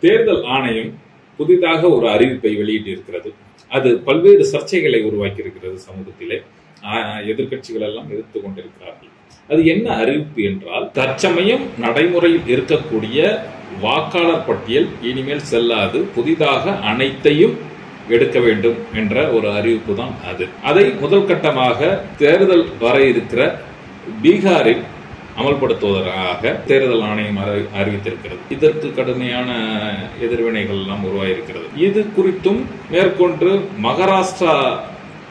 தேர்தல் ஆணையம் புதிதாக ஒரு அறிவிப்பை வெளியிட்டிருக்கிறது. அது பல்வேறு சர்ச்சைகளை உருவாக்கி இருக்கிறது. சமூகத்திலே எதிர்கட்சிகள் எல்லாம் எதிர்த்து கொண்டிருக்கிறார்கள். அது என்ன அறிவிப்பு என்றால், தற்சமயம் நடைமுறையில் இருக்கக்கூடிய வாக்காளர் பட்டியல் இனிமேல் செல்லாது, புதிதாக அனைத்தையும் எடுக்க வேண்டும் என்ற ஒரு அறிவிப்பு தான் அது. அதை முதல் கட்டமாக தேர்தல் வர இருக்கிற பீகாரில் அமல்படுத்துவதற்காக தேர்தல் ஆணையம் அறிவித்திருக்கிறது. இதற்கு கடுமையான எதிர்வினைகள் எல்லாம் உருவாயிருக்கிறது. இது குறித்தும் மேற்கொண்டு மகாராஷ்டிரா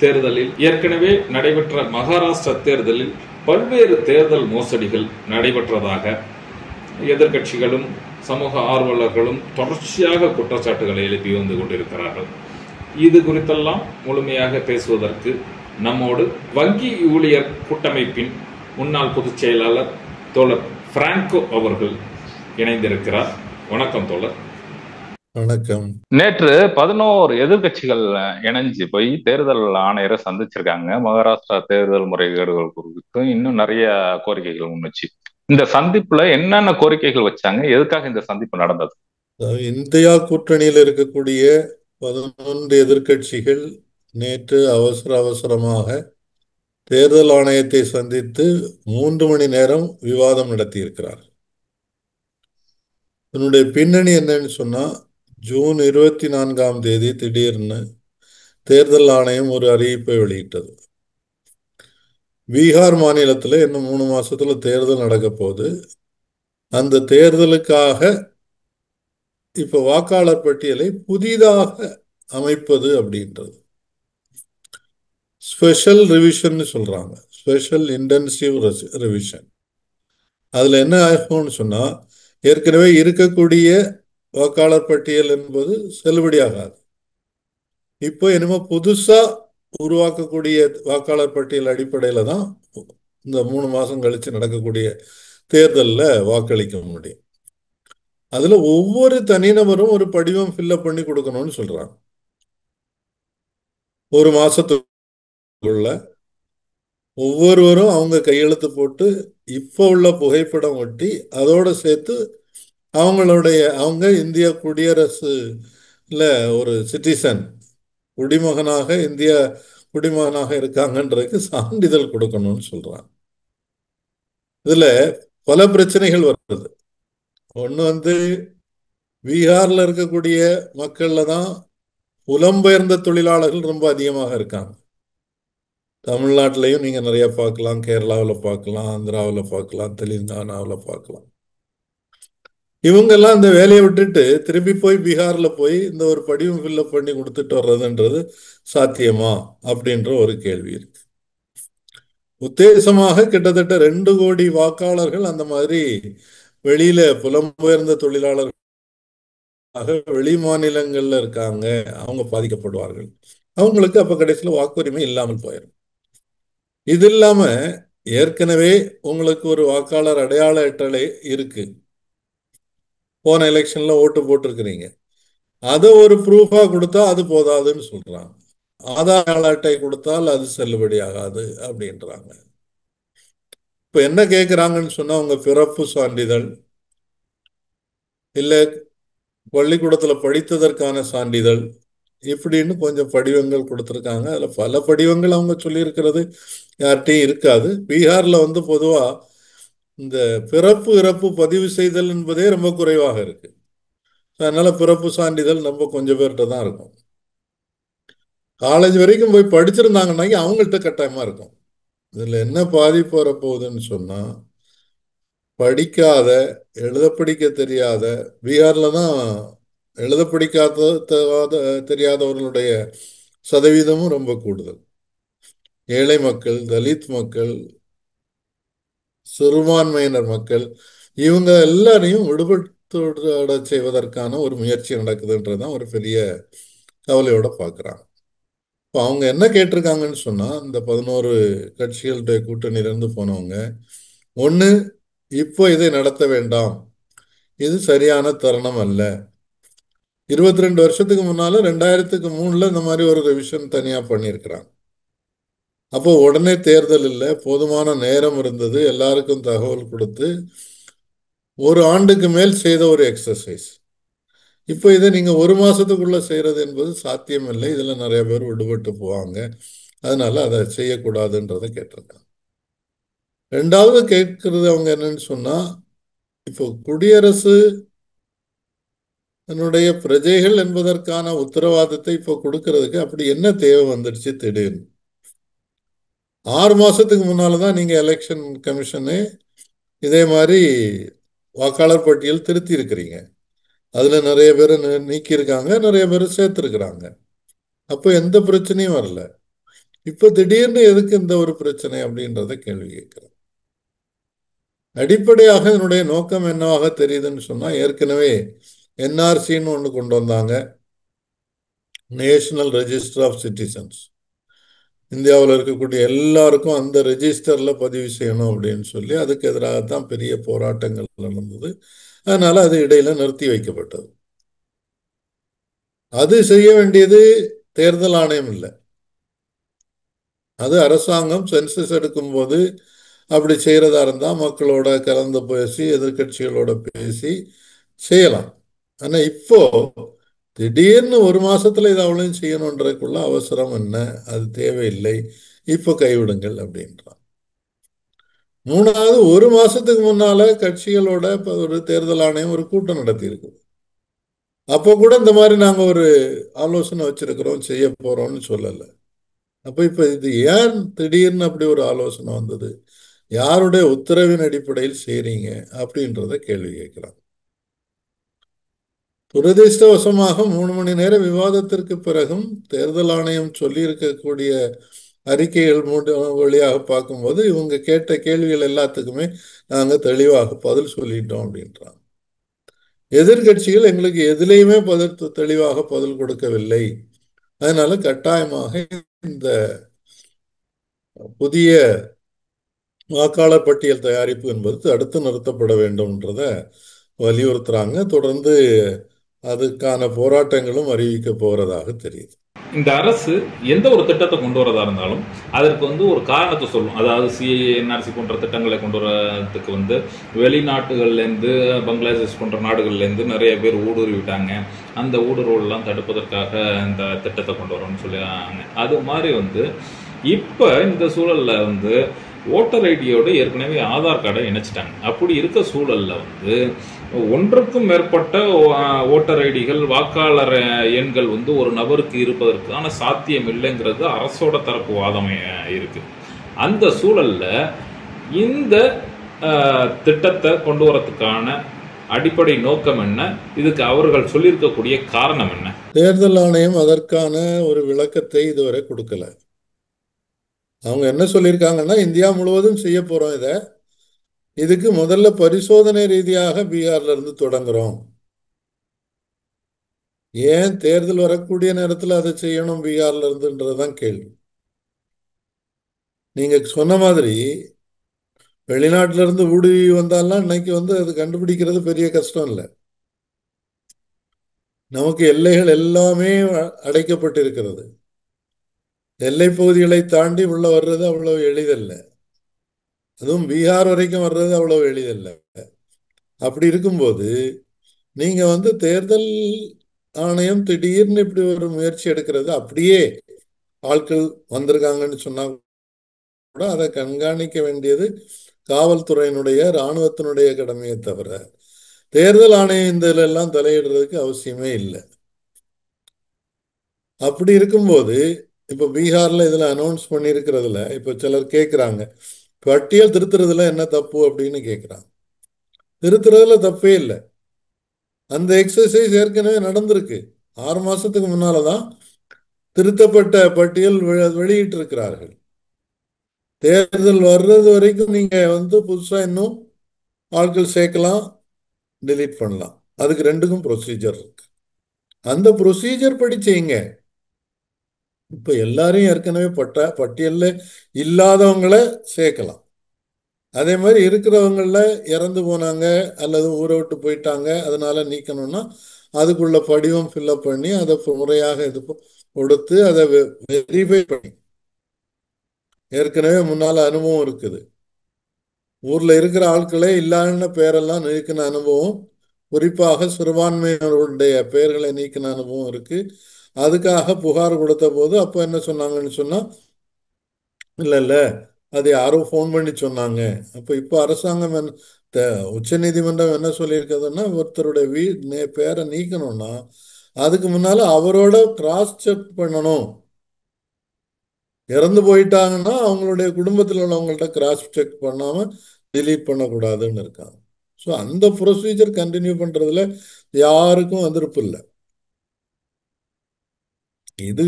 தேர்தலில், ஏற்கனவே நடைபெற்ற மகாராஷ்டிரா தேர்தலில் பல்வேறு தேர்தல் மோசடிகள் நடைபெற்றதாக எதிர்கட்சிகளும் சமூக ஆர்வலர்களும் தொடர்ச்சியாக குற்றச்சாட்டுகளை எழுப்பி வந்து கொண்டிருக்கிறார்கள். இது குறித்தெல்லாம் முழுமையாக பேசுவதற்கு நம்மோடு வங்கி ஊழியர் கூட்டமைப்பின் முன்னாள் பொதுச் செயலாளர் தோழர் பிராங்கோ அவர்கள் இணைந்திருக்கிறார். வணக்கம் தோழர். வணக்கம். நேற்று 11 எதிர்கட்சிகள் இணைஞ்சு போய் தேர்தல் ஆணையரை சந்திச்சிருக்காங்க. மகாராஷ்டிரா தேர்தல் முறைகேடுகள் குறித்து இன்னும் நிறைய கோரிக்கைகள் முன்வச்சு. இந்த சந்திப்புல என்னென்ன கோரிக்கைகள் வச்சாங்க? எதுக்காக இந்த சந்திப்பு நடந்தது? இந்தியா கூட்டணியில் இருக்கக்கூடிய 11 எதிர்கட்சிகள் நேற்று அவசரமாக தேர்தல் ஆணையத்தை சந்தித்து 3 மணி நேரம் விவாதம் நடத்தியிருக்கிறார். இதனுடைய பின்னணி என்னன்னு சொன்னா, ஜூன் 24ஆம் தேதி திடீர்னு தேர்தல் ஆணையம் ஒரு அறிவிப்பை வெளியிட்டது. பீகார் மாநிலத்தில் இன்னும் 3 மாசத்துல தேர்தல் நடக்க போகுது. அந்த தேர்தலுக்காக இப்ப வாக்காளர் பட்டியலை புதிதாக அமைப்பது அப்படின்றது ஸ்பெஷல் ரிவிஷன் சொல்றாங்க. Special intensive revision. அதுல என்ன ஆகும்னு சொன்னா, ஏற்கனவே இருக்கக்கூடிய வாக்காளர் பட்டியல் என்பது செல்லுபடியாகாது. இப்போ என்னமோ புதுசா உருவாக்கக்கூடிய வாக்காளர் பட்டியல் அடிப்படையில தான் இந்த 3 மாசம் கழிச்சு நடக்கக்கூடிய தேர்தலில் வாக்களிக்க முடியும். அதுல ஒவ்வொரு தனிநபரும் ஒரு படிவம் ஃபில்அப் பண்ணி கொடுக்கணும்னு சொல்றாங்க. 1 மாசத்துக்குள்ள ஒவ்வொருவரும் அவங்க கையெழுத்து போட்டு இப்போ உள்ள புகைப்படம் ஒட்டி அதோட சேர்த்து அவங்க இந்திய குடியரசுல ஒரு சிட்டிசன் குடிமகனாக இந்திய குடிமகனாக இருக்காங்கன்றதுக்கு சான்றிதழ் கொடுக்கணும்னு சொல்றாங்க. இதுல பல பிரச்சனைகள் வருது. ஒன்று பீகார்ல இருக்கக்கூடிய மக்கள்ல தான் புலம்பெயர்ந்த தொழிலாளர்கள் ரொம்ப அதிகமாக இருக்காங்க. தமிழ்நாட்டிலையும் நீங்க நிறைய பார்க்கலாம், கேரளாவில் பார்க்கலாம், ஆந்திராவில் பார்க்கலாம், தெலுங்கானாவில் பார்க்கலாம். இவங்கெல்லாம் இந்த வேலையை விட்டுட்டு திரும்பி போய் பீகார்ல போய் இந்த ஒரு படிவம் ஃபில்அப் பண்ணி கொடுத்துட்டு வர்றதுன்றது சாத்தியமா அப்படின்ற ஒரு கேள்வி இருக்கு. உத்தேசமாக கிட்டத்தட்ட 2 கோடி வாக்காளர்கள் அந்த மாதிரி வெளியில புலம்பெயர்ந்த தொழிலாளர்கள் வெளி மாநிலங்கள்ல இருக்காங்க, அவங்க பாதிக்கப்படுவார்கள். அவங்களுக்கு அப்ப கடைசியில் வாக்குரிமை இல்லாமல் போயிடும். இது இல்லாம ஏற்கனவே உங்களுக்கு ஒரு வாக்காளர் அடையாள அட்டை இருக்கு, போன எலெக்ஷன்ல ஓட்டு போட்டிருக்கிறீங்க, அதை ஒரு ப்ரூஃபா கொடுத்தா அது போதாதுன்னு சொல்றாங்க. ஆதார் அட்டை கொடுத்தால் அது செல்லுபடி ஆகாது அப்படின்றாங்க. இப்ப என்ன கேட்கிறாங்கன்னு சொன்னா, உங்க பிறப்பு சான்றிதழ் இல்ல பள்ளிக்கூடத்துல படித்ததற்கான சான்றிதழ் இப்படின்னு கொஞ்சம் படிவங்கள் கொடுத்துருக்காங்க. அதுல பல படிவங்கள் அவங்க சொல்லியிருக்கிறது யார்கிட்டையும் இருக்காது. பீகார்ல பொதுவா இந்த பிறப்பு இறப்பு பதிவு செய்தல் என்பதே ரொம்ப குறைவாக இருக்கு. அதனால பிறப்பு சான்றிதழ் நம்ம கொஞ்சம் பேர்கிட்ட தான் இருக்கும். காலேஜ் வரைக்கும் போய் படிச்சிருந்தாங்கன்னா அவங்கள்ட்ட கட்டாயமா இருக்கும். இதுல என்ன பாதிப்பு வரப்போகுதுன்னு சொன்னா, படிக்காத எழுத படிக்க தெரியாத, பீகார்ல தான் எழுத படிக்காத தெரியாதவர்களுடைய சதவீதமும் ரொம்ப கூடுதல். ஏழை மக்கள், தலித் மக்கள், சிறுபான்மையினர் மக்கள், இவங்க எல்லாரையும் விடுபட்டு செய்வதற்கான ஒரு முயற்சி நடக்குதுன்றதான் ஒரு பெரிய கவலையோட பார்க்குறாங்க. இப்போ அவங்க என்ன கேட்டிருக்காங்கன்னு சொன்னா, இந்த 11 கட்சிகளுடைய கூட்டணியிலிருந்து போனவங்க, ஒன்று, இப்போ இதை நடத்த வேண்டாம், இது சரியான தருணம் அல்ல. 22 வருஷத்துக்கு முன்னால 2003 இந்த மாதிரி ஒரு ரிவிஷன் தனியா பண்ணியிருக்கிறாங்க. அப்போ உடனே தேர்தல் இல்லை, போதுமான நேரம் இருந்தது, எல்லாருக்கும் தகவல் கொடுத்து 1 ஆண்டுக்கு மேல் செய்த ஒரு எக்ஸசைஸ். இப்போ இதை நீங்க ஒரு மாசத்துக்குள்ள செய்யறது என்பது சாத்தியம் இல்லை. இதுல நிறைய பேர் விடுபட்டு போவாங்க. அதனால அதை செய்யக்கூடாதுன்றதை கேட்டிருக்காங்க. ரெண்டாவது கேட்கறது அவங்க என்னன்னு சொன்னா, இப்போ குடியரசு தன்னுடைய பிரஜைகள் என்பதற்கான உத்தரவாதத்தை இப்போ கொடுக்கறதுக்கு அப்படி என்ன தேவை வந்துடுச்சு திடீர்னு? 6 மாசத்துக்கு முன்னாலதான் நீங்க எலெக்ஷன் கமிஷனு இதே மாதிரி வாக்காளர் பட்டியல் திருத்தி இருக்கிறீங்க. அதுல நிறைய பேர் நீக்கியிருக்காங்க, நிறைய பேர் சேர்த்திருக்கிறாங்க. அப்போ எந்த பிரச்சனையும் வரல. இப்போ திடீர்னு எதுக்கு இந்த ஒரு பிரச்சனை அப்படின்றத கேள்வி கேட்கிறேன். அடிப்படையாக இதனுடைய நோக்கம் என்னவாக தெரியுதுன்னு சொன்னா, ஏற்கனவே என்ஆர்சின்னு ஒன்று கொண்டு வந்தாங்க, நேஷனல் ரெஜிஸ்டர் ஆஃப் சிட்டிசன்ஸ். இந்தியாவில் இருக்கக்கூடிய எல்லாருக்கும் அந்த ரெஜிஸ்டர்ல பதிவு செய்யணும் அப்படின்னு சொல்லி அதுக்கு எதிராகத்தான் பெரிய போராட்டங்கள் நடந்தது. அதனால அது இடையில நிறுத்தி வைக்கப்பட்டது. அது செய்ய வேண்டியது தேர்தல் ஆணையம் இல்லை, அது அரசாங்கம் சென்சஸ் எடுக்கும்போது அப்படி செய்யறதா இருந்தா மக்களோட கலந்து பேசி எதிர்கட்சிகளோட பேசி செய்யலாம். ஆனா இப்போ திடீர்னு ஒரு மாசத்துல இதை அவ்வளவு செய்யணுன்றதுக்குள்ள அவசரம் என்ன, அது தேவையில்லை, இப்போ கைவிடுங்கள் அப்படின்றான். மூணாவது, ஒரு மாசத்துக்கு முன்னால கட்சிகளோட ஒரு தேர்தல் ஆணையம் ஒரு கூட்டம் நடத்தி இருக்கு. அப்போ கூட இந்த மாதிரி நாங்க ஒரு ஆலோசனை வச்சிருக்கிறோம், செய்ய போறோம்னு சொல்லல. அப்ப இப்ப இது ஏன் திடீர்னு அப்படி ஒரு ஆலோசனை வந்தது, யாருடைய உத்தரவின் அடிப்படையில் செய்றீங்க அப்படின்றத கேள்வி கேட்கிறாங்க. துரதிர்ஷ்டவசமாக 3 மணி நேர விவாதத்திற்கு பிறகும் தேர்தல் ஆணையம் சொல்லி இருக்கக்கூடிய அறிக்கைகள் வழியாக பார்க்கும்போது இவங்க கேட்ட கேள்விகள் எல்லாத்துக்குமே நாங்க தெளிவாக பதில் சொல்லிட்டோம் அப்படின்றாங்க. எதிர்கட்சிகள் எங்களுக்கு எதிலையுமே தெளிவாக பதில் கொடுக்கவில்லை, அதனால கட்டாயமாக இந்த புதிய வாக்காளர் பட்டியல் தயாரிப்பு என்பது தடுத்து நிறுத்தப்பட வேண்டும்ன்றத வலியுறுத்துறாங்க. தொடர்ந்து அதுக்கான போராட்டங்களும் அறிவிக்க போறதாக தெரியுது. இந்த அரசு எந்த ஒரு திட்டத்தை கொண்டு வரதா இருந்தாலும் அதற்கு ஒரு காரணத்தை சொல்லும். அதாவது சிஏஏ, என்ஆர்சி போன்ற திட்டங்களை கொண்டு வரதுக்கு வெளிநாட்டுகள்லேருந்து, பங்களாதேஷ் போன்ற நாடுகள்லேருந்து நிறைய பேர் ஊடுருவிட்டாங்க. அந்த ஊடுருவெல்லாம் தடுப்பதற்காக இந்த திட்டத்தை கொண்டு வரோம்னு சொல்லியாங்க. அது மாதிரி இப்போ இந்த சூழலில் ஓட்டர் ஐடியோடு ஏற்கனவே ஆதார் கார்டை இணைச்சிட்டாங்க. அப்படி இருக்க சூழலில் ஒன்றுக்கும் மேற்பட்ட ஓட்டர் ஐடிகள், வாக்காளர் எண்கள் ஒரு நபருக்கு இருப்பதற்கான சாத்தியம் இல்லைங்கிறது அரசோட தரப்பு வாதமே இருக்கு. அந்த சூழல்ல இந்த திட்டத்தை கொண்டு வரதுக்கான அடிப்படை நோக்கம் என்ன, இதுக்கு அவர்கள் சொல்லியிருக்கக்கூடிய காரணம் என்ன? தேர்தல் ஆணையம் அதற்கான ஒரு விளக்கத்தை இதுவரை கொடுக்கல. அவங்க என்ன சொல்லியிருக்காங்கன்னா, இந்தியா முழுவதும் செய்ய போறோம், இதுக்கு முதல்ல பரிசோதனை ரீதியாக பீகார்ல இருந்து தொடங்குறோம். ஏன் தேர்தல் வரக்கூடிய நேரத்தில் அதை செய்யணும் பீகார்ல இருந்துன்றதுதான் கேள்வி. நீங்க சொன்ன மாதிரி வெளிநாட்டுல இருந்து ஊடுருவி வந்தாலாம் இன்னைக்கு அது கண்டுபிடிக்கிறது பெரிய கஷ்டம் இல்லை. நமக்கு எல்லைகள் எல்லாமே அடைக்கப்பட்டிருக்கிறது. எல்லை பகுதிகளை தாண்டி உள்ள வர்றது அவ்வளவு எளிதல்ல. அதுவும் பீகார் வரைக்கும் வர்றது அவ்வளவு எளிதல்ல. அப்படி இருக்கும்போது நீங்க தேர்தல் ஆணையம் திடீர்னு இப்படி ஒரு முயற்சி எடுக்கிறது, அப்படியே ஆட்கள் வந்திருக்காங்கன்னு சொன்னா கூட அதை கண்காணிக்க வேண்டியது காவல்துறையினுடைய, இராணுவத்தினுடைய கடமையை தவிர தேர்தல் ஆணையம் இதுல எல்லாம் தலையிடுறதுக்கு அவசியமே இல்லை. அப்படி இருக்கும்போது இப்ப பீகார்ல இதுல அனௌன்ஸ் பண்ணியிருக்கிறதுல இப்ப சிலர் கேட்கிறாங்க, பட்டியல் திருத்துறதுல என்ன தப்பு அப்படின்னு கேட்கிறாங்க. திருத்துறதுல தப்பே இல்லை. அந்த எக்ஸசைஸ் ஏற்கனவே நடந்திருக்கு. 6 மாசத்துக்கு முன்னாலதான் திருத்தப்பட்ட பட்டியல் வெளியிட்டு இருக்கிறார்கள். தேர்தல் வர்றது வரைக்கும் நீங்க புதுசா இன்னும் ஆட்கள் சேர்க்கலாம், டெலீட் பண்ணலாம். அதுக்கு ரெண்டுக்கும் ப்ரொசீஜர் இருக்கு. அந்த ப்ரொசீஜர் படி செய்யுங்க. இப்ப எல்லாரையும் ஏற்கனவே பட்டியல்ல இல்லாதவங்கள சேர்க்கலாம். அதே மாதிரி இருக்கிறவங்கள இறந்து போனாங்க அல்லது ஊரை விட்டு போயிட்டாங்க, அதனால நீக்கணும்னா அதுக்குள்ள படிவம் ஃபில்அப் பண்ணி அதை முறையாக இது கொடுத்து அதை வெரிஃபை பண்ணி, ஏற்கனவே முன்னால அனுபவம் இருக்குது. ஊர்ல இருக்கிற ஆட்களே இல்லாத பேரெல்லாம் நீக்கின அனுபவம் குறிப்பாக சிறுபான்மையினருடைய பெயர்களை நீக்கின அனுபவம் இருக்கு. அதுக்காக புகார் கொடுத்த போது அப்ப என்ன சொன்னாங்கன்னு சொன்னா, இல்ல இல்ல அது யாரோ ஃபோன் பண்ணி சொன்னாங்க. அப்ப இப்ப அரசாங்கம் உச்ச நீதிமன்றம் என்ன சொல்லியிருக்குதுன்னா, ஒருத்தருடைய பேரை நீக்கணும்னா அதுக்கு முன்னால அவரோட கிராஸ் செக் பண்ணணும். இறந்து போயிட்டாங்கன்னா அவங்களுடைய குடும்பத்தில் உள்ளவங்கள்ட்ட கிராஸ் செக் பண்ணாம டிலீட் பண்ணக்கூடாதுன்னு இருக்காங்க. ஸோ அந்த ப்ரொசீஜர் கண்டினியூ பண்றதுல யாருக்கும் எதிர்ப்பு இல்லை. இது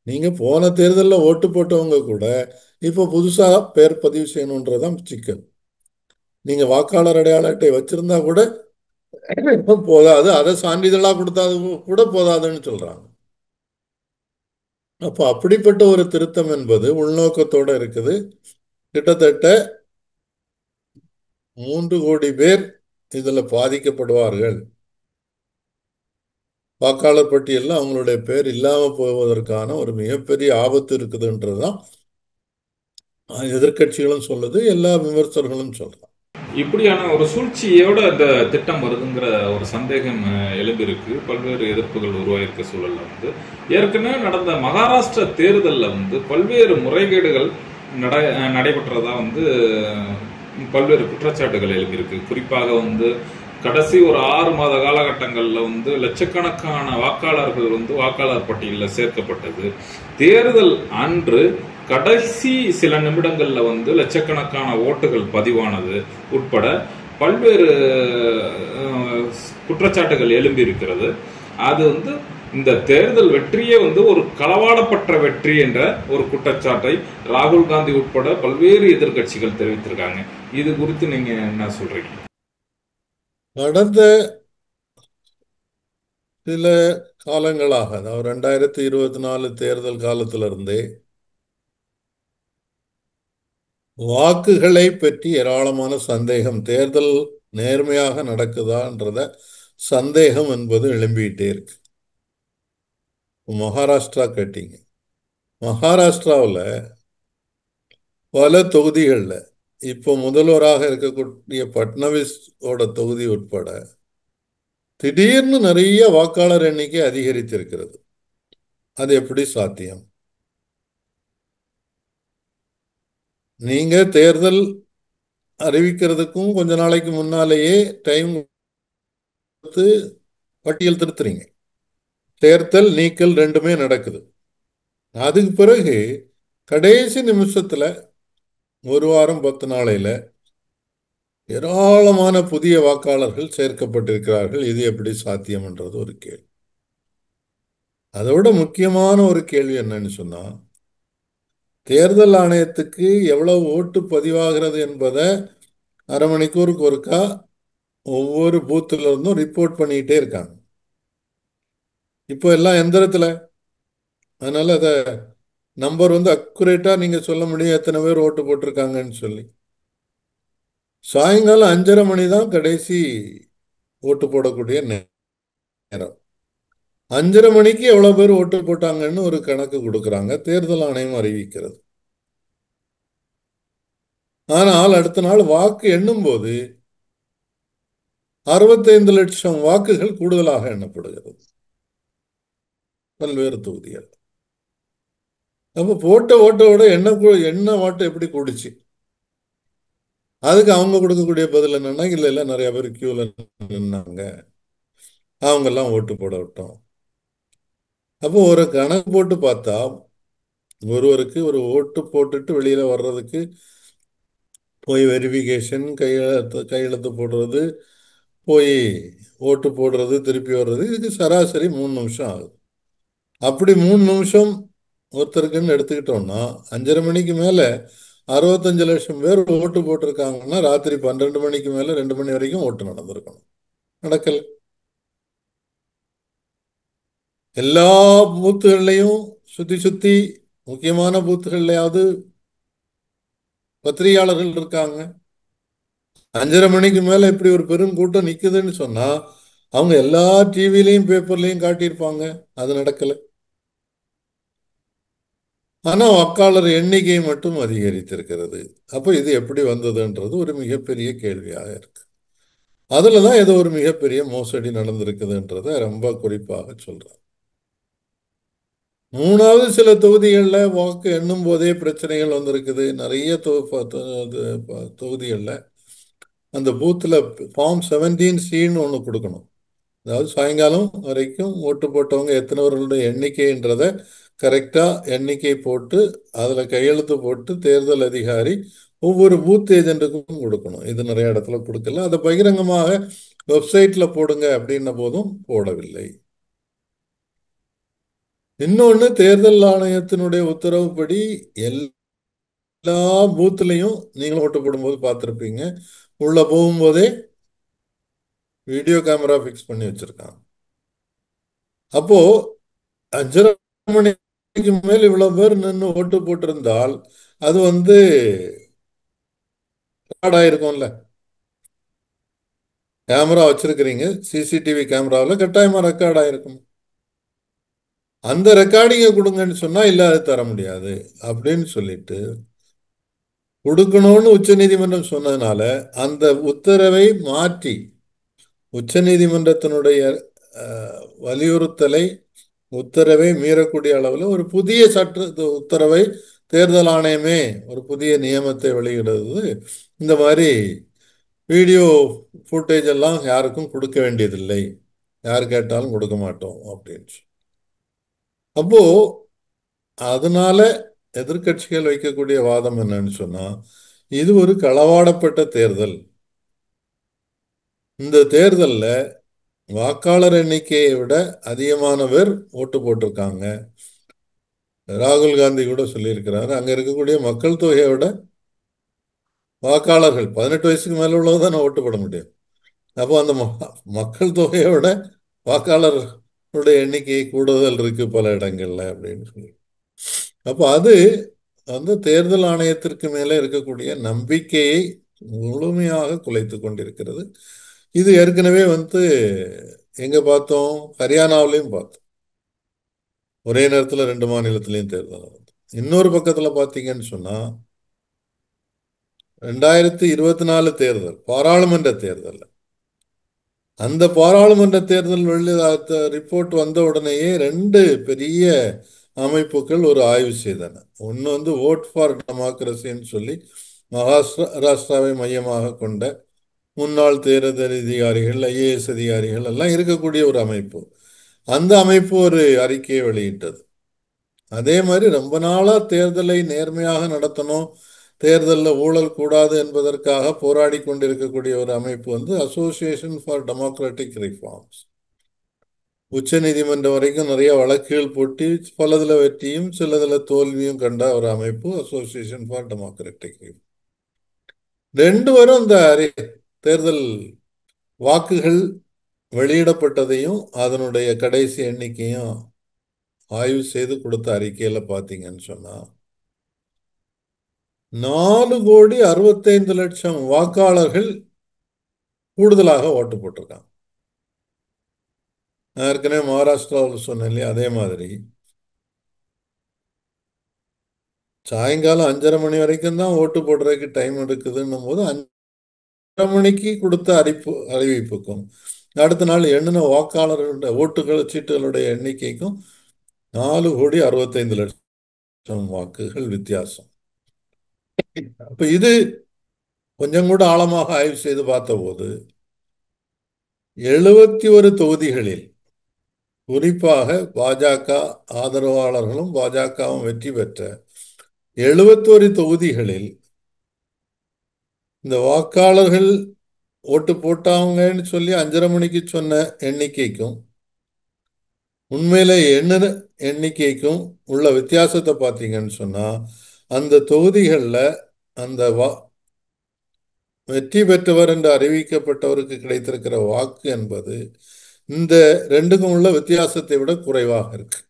நீங்க போன தேர்தலில் ஓட்டு போட்டவங்க கூட இப்போ புதுசா பேர் பதிவு செய்யணுன்றதான் சிக்கல். நீங்க வாக்காளர் அடையாள அட்டை வச்சிருந்தா கூட போதாது, அதை சான்றிதழா கொடுத்தாது கூட போதாதுன்னு சொல்றாங்க. அப்போ அப்படிப்பட்ட ஒரு திருத்தம் என்பது உள்நோக்கத்தோட இருக்குது. கிட்டத்தட்ட 3 கோடி பேர் இதுல பாதிக்கப்படுவார்கள். வாக்காளர் பட்டியலில் அவங்களுடைய பேர் இல்லாம போவதற்கான ஒரு மிகப்பெரிய ஆபத்து இருக்குதுன்றதுதான் எதிர்க்கட்சிகளும் சொல்லுது, எல்லா விமர்சகர்களும் சொல்றாங்க. இப்படியான ஒரு சூழ்ச்சியோட இந்த திட்டம் வருதுங்கிற ஒரு சந்தேகம் எழுந்திருக்கு. பல்வேறு எதிர்ப்புகள் உருவாயிருக்க சூழல்ல ஏற்கனவே நடந்த மகாராஷ்டிரா தேர்தலில் பல்வேறு முறைகேடுகள் நடைபெற்றதா பல்வேறு குற்றச்சாட்டுகள் எழுதியிருக்கு. குறிப்பாக கடைசி ஒரு 6 மாத காலகட்டங்கள்ல லட்சக்கணக்கான வாக்காளர்கள் வாக்காளர் பட்டியலில் சேர்க்கப்பட்டது. தேர்தல் அன்று கடைசி சில நிமிடங்கள்ல லட்சக்கணக்கான ஓட்டுகள் பதிவானது உட்பட பல்வேறு குற்றச்சாட்டுகள் எழும்பி இருக்கிறது. அது இந்த தேர்தல் வெற்றியே ஒரு களவாடப்பட்ட வெற்றி என்ற ஒரு குற்றச்சாட்டை ராகுல் காந்தி உட்பட பல்வேறு எதிர்கட்சிகள் தெரிவித்திருக்காங்க. இது குறித்து நீங்க என்ன சொல்றீங்க? கடந்த சில காலங்களாக, அதாவது 2024 தேர்தல் காலத்திலிருந்தே வாக்குகளை பற்றி ஏராளமான சந்தேகம், தேர்தல் நேர்மையாக நடக்குதான்றத சந்தேகம் என்பது எழும்பிட்டே இருக்கு. மகாராஷ்டிரா கேட்டீங்க, மகாராஷ்டிராவில் பல தொகுதிகளில் இப்போ முதல்வராக இருக்கக்கூடிய பட்னவிஸோட தொகுதி உட்பட திடீர்னு நிறைய வாக்காளர் எண்ணிக்கை அதிகரித்திருக்கிறது. அது எப்படி சாத்தியம்? நீங்க தேர்தல் அறிவிக்கிறதுக்கும் கொஞ்ச நாளைக்கு முன்னாலேயே டைம் கொடுத்து பட்டியல் திருத்துறீங்க. தேர்தல் நீக்கல் ரெண்டுமே நடக்குது. அதுக்கு பிறகு கடைசி நிமிஷத்துல 1 வாரம் 10 நாளையில ஏராளமான புதிய வாக்காளர்கள் சேர்க்கப்பட்டிருக்கிறார்கள். இது எப்படி சாத்தியம்ன்றது ஒரு கேள்வி. அதோட முக்கியமான ஒரு கேள்வி என்னன்னு சொன்னா, தேர்தல் ஆணையத்துக்கு எவ்வளவு ஓட்டு பதிவாகிறது என்பதை அரை மணிக்கூருக்கு ஒருக்கா ஒவ்வொரு பூத்துல இருந்தும் ரிப்போர்ட் பண்ணிக்கிட்டே இருக்காங்க. இப்போ எல்லாம் எந்திரத்துல, அதனால அத நம்பர் அக்குரேட்டா நீங்க சொல்ல முடியும் எத்தனை பேர் ஓட்டு போட்டிருக்காங்கன்னு சொல்லி. சாயங்காலம் 5:30 மணி தான் கடைசி ஓட்டு போடக்கூடிய நேரம். 5:30 மணிக்கு எவ்வளவு பேர் ஓட்டு போட்டாங்கன்னு ஒரு கணக்கு கொடுக்கறாங்க, தேர்தல் ஆணையம் அறிவிக்கிறது. ஆனால் அடுத்த நாள் வாக்கு எண்ணும் போது 65 லட்சம் வாக்குகள் கூடுதலாக எண்ணப்படுகிறது பல்வேறு தொகுதிகள். அப்ப போட்ட ஓட்டோட என்ன ஓட்டு எப்படி கூடுச்சு? அதுக்கு அவங்க கொடுக்கக்கூடிய பதில் என்னன்னா, இல்ல இல்ல நிறைய பேர் கியூல நின்னாங்க, அவங்க எல்லாம் ஓட்டு போட விட்டோம். அப்போ ஒரு கணக்கு போட்டு பார்த்தா ஒருவருக்கு ஒரு ஓட்டு போட்டுட்டு வெளியில வர்றதுக்கு போய் வெரிஃபிகேஷன், கையெழுத்து போடுறது, போய் ஓட்டு போடுறது, திருப்பி வர்றது, இதுக்கு சராசரி 3 நிமிஷம் ஆகுது. அப்படி 3 நிமிஷம் ஒருத்தருக்குன்னு எடுத்துக்கிட்டோம்னா 5:30 மணிக்கு மேல 65 லட்சம் பேர் ஓட்டு போட்டிருக்காங்கன்னா ராத்திரி 12 மணிக்கு மேல 2 மணி வரைக்கும் ஓட்டு நடந்திருக்கணும். நடக்கல. எல்லா பூத்துகள்லையும் சுத்தி சுத்தி முக்கியமான பூத்துகள்லயாவது பத்திரிகையாளர்கள் இருக்காங்க. 5:30 மணிக்கு மேல இப்படி ஒரு பெரும் கூட்டம் நிக்குதுன்னு சொன்னா அவங்க எல்லா டிவிலையும் பேப்பர்லையும் காட்டியிருப்பாங்க. அது நடக்கல. ஆனா வாக்காளர் எண்ணிக்கை மட்டும் அதிகரித்திருக்கிறது. அப்ப இது எப்படி வந்ததுன்றது ஒரு மிகப்பெரிய கேள்வியாக இருக்கு. அதுலதான் ஏதோ ஒரு மிகப்பெரிய மோசடி நடந்திருக்குதுன்றத ரொம்ப குறிப்பாக சொல்றேன். மூணாவது சில தொகுதிகளில் வாக்கு எண்ணும் போதே பிரச்சனைகள் வந்திருக்குது. நிறைய தொகுதிகளில் அந்த பூத்தில் ஃபார்ம் 17C ஒன்று கொடுக்கணும். அதாவது சாயங்காலம் வரைக்கும் ஓட்டு போட்டவங்க எத்தனைவர்களுடைய எண்ணிக்கைன்றத கரெக்டாக எண்ணிக்கை போட்டு அதில் கையெழுத்து போட்டு தேர்தல் அதிகாரி ஒவ்வொரு பூத் ஏஜென்ட்டுக்கும் கொடுக்கணும். இது நிறைய இடத்துல கொடுக்கல. அதை பகிரங்கமாக வெப்சைட்டில் போடுங்க அப்படின்ன போதும் போடவில்லை. இன்னொன்று, தேர்தல் ஆணையத்தினுடைய உத்தரவுப்படி எல்லா பூத்துலையும் நீங்களும் ஓட்டு போடும்போது பார்த்துருப்பீங்க, உள்ள போகும்போதே வீடியோ கேமரா ஃபிக்ஸ் பண்ணி வச்சிருக்காங்க. அப்போ 5:30 மணிக்கு மேல் இவ்வளவு பேர் நின்று ஓட்டு போட்டிருந்தால் அது ரெக்கார்ட் ஆயிருக்கும்ல. கேமரா வச்சிருக்கிறீங்க, சிசிடிவி கேமராவில் கட்டாயமா ரெக்கார்ட் ஆயிருக்கும். அந்த ரெக்கார்டிங்கை கொடுங்கன்னு சொன்னா இல்ல, அது தர முடியாது அப்படின்னு சொல்லிட்டு கொடுக்கணும்னு உச்ச நீதிமன்றம் சொன்னதுனால அந்த உத்தரவை மாற்றி உச்ச நீதிமன்றத்தினுடைய வலியுறுத்தலை உத்தரவை மீறக்கூடிய அளவில் ஒரு புதிய உத்தரவை தேர்தல் ஆணையமே ஒரு புதிய நியமத்தை வெளியிடுறது. இந்த மாதிரி வீடியோ ஃபுட்டேஜ் எல்லாம் யாருக்கும் கொடுக்க வேண்டியதில்லை, யார் கேட்டாலும் கொடுக்க மாட்டோம் அப்படின்னு. அப்போ அதனால எதிர்கட்சிகள் வைக்கக்கூடிய வாதம் என்னன்னு சொன்னா, இது ஒரு களவாடப்பட்ட தேர்தல். இந்த தேர்தலில் வாக்காளர் எண்ணிக்கையை விட அதிகமான பேர் ஓட்டு போட்டிருக்காங்க. ராகுல் காந்தி கூட சொல்லியிருக்கிறாரு, அங்க இருக்கக்கூடிய மக்கள் தொகையை விட வாக்காளர்கள் 18 வயசுக்கு மேல உள்ளதான் நான் ஓட்டு போட முடியும். அப்போ அந்த மக்கள் தொகையை விட வாக்காளர்களுடைய எண்ணிக்கை கூடுதல் இருக்கு பல இடங்கள்ல அப்படின்னு சொல்லி. அப்போ அது தேர்தல் ஆணையத்திற்கு மேலே இருக்கக்கூடிய நம்பிக்கையை முழுமையாக குலைத்து கொண்டிருக்கிறது. இது ஏற்கனவே எங்க பார்த்தோம், ஹரியானாவிலையும் பார்த்தோம். ஒரே நேரத்தில் 2 மாநிலத்திலையும் தேர்தல் நடந்தது. இன்னொரு பக்கத்தில் பார்த்தீங்கன்னு சொன்னா 2024 தேர்தல், பாராளுமன்ற தேர்தல், அந்த பாராளுமன்ற தேர்தல் ரிப்போர்ட் வந்த உடனேயே 2 பெரிய அமைப்புகள் ஒரு ஆய்வு செய்தன. ஒன்று ஓட் ஃபார் டெமோக்ரஸின்னு சொல்லி மகாராஷ்டிராவை மையமாக கொண்ட முன்னாள் தேர்தல் அதிகாரிகள், IAS அதிகாரிகள் எல்லாம் இருக்கக்கூடிய ஒரு அமைப்பு. அந்த அமைப்பு ஒரு அறிக்கையை வெளியிட்டது. அதே மாதிரி ரொம்ப நாளா தேர்தலை நேர்மையாக நடத்தணும், தேர்தலில் ஊழல் கூடாது என்பதற்காக போராடி கொண்டிருக்கக்கூடிய ஒரு அமைப்பு அசோசியேஷன் ஃபார் டெமோக்ராட்டிக் ரிஃபார்ம்ஸ். உச்ச நீதிமன்றம் வரைக்கும் நிறைய வழக்குகள் போட்டி பலதுல வெற்றியும் சிலதுல தோல்வியும் கண்ட ஒரு அமைப்பு அசோசியேஷன் ஃபார் டெமோக்ராட்டிக் ரிஃபார்ம். 2 பேரும் அந்த தேர்தல் வாக்குகள் வெளியிடப்பட்டதையும் அதனுடைய கடைசி எண்ணிக்கையும் ஆய்வு செய்து கொடுத்த அறிக்கையில பாத்தீங்கன்னு சொன்னா 4,65,00,000 வாக்காளர்கள் கூடுதலாக ஓட்டு போட்டிருக்காங்க. நான் ஏற்கனவே மகாராஷ்டிராவில் சொன்னேன் இல்லையா, அதே மாதிரி சாயங்காலம் 5:30 மணி வரைக்கும் தான் ஓட்டு போடுறதுக்கு டைம் எடுக்குதுன்னும் போது 5:30 மணிக்கு கொடுத்த அறிவிப்புக்கும் அடுத்த நாள் எண்ணின வாக்காளர்களுடைய ஓட்டுகள் சீட்டுகளுடைய எண்ணிக்கைக்கும் 4,65,00,000 வாக்குகள் வித்தியாசம். அப்ப இது கொஞ்சம் கூட ஆழமாக ஆய்வு செய்து பார்த்தபோது 71 தொகுதிகளில், குறிப்பாக பாஜக ஆதரவாளர்களும் பாஜகவும் வெற்றி பெற்ற 71 தொகுதிகளில் இந்த வாக்காளர்கள் ஓட்டு போட்டாங்கன்னு சொல்லி 5:30 மணிக்கு சொன்ன எண்ணிக்கைக்கும் உண்மையில எண்ணின எண்ணிக்கைக்கும் உள்ள வித்தியாசத்தை பார்த்தீங்கன்னு சொன்னா, அந்த தொகுதிகளில் அந்த வெற்றி பெற்றவர் என்று அறிவிக்கப்பட்டவருக்கு கிடைத்திருக்கிற வாக்கு என்பது இந்த 2க்கும் உள்ள வித்தியாசத்தை விட குறைவாக இருக்கு.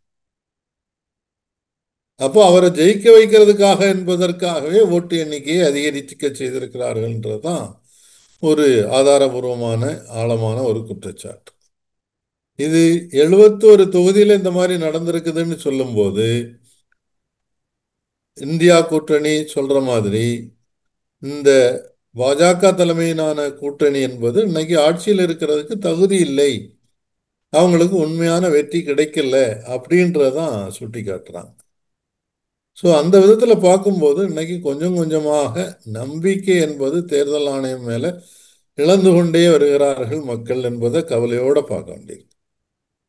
அப்போ அவரை ஜெயிக்க வைக்கிறதுக்காக என்பதற்காகவே ஓட்டு எண்ணிக்கையை அதிகரிக்க செய்திருக்கிறார்கள் என்றதுதான் ஒரு ஆதாரபூர்வமான ஆழமான ஒரு குற்றச்சாட்டு. இது 71 தொகுதியில இந்த மாதிரி நடந்திருக்குதுன்னு சொல்லும் போது இந்தியா கூட்டணி சொல்ற மாதிரி இந்த பாஜக தலைமையிலான கூட்டணி என்பது இன்னைக்கு ஆட்சியில் இருக்கிறதுக்கு தகுதி இல்லை, அவங்களுக்கு உண்மையான வெற்றி கிடைக்கல அப்படின்றதான் சுட்டி காட்டுறாங்க. ஸோ அந்த விதத்தில் பார்க்கும்போது இன்னைக்கு கொஞ்சம் கொஞ்சமாக நம்பிக்கை என்பது தேர்தல் ஆணையம் மேல இழந்து கொண்டே வருகிறார்கள் மக்கள் என்பதை கவலையோட பார்க்க வேண்டியது.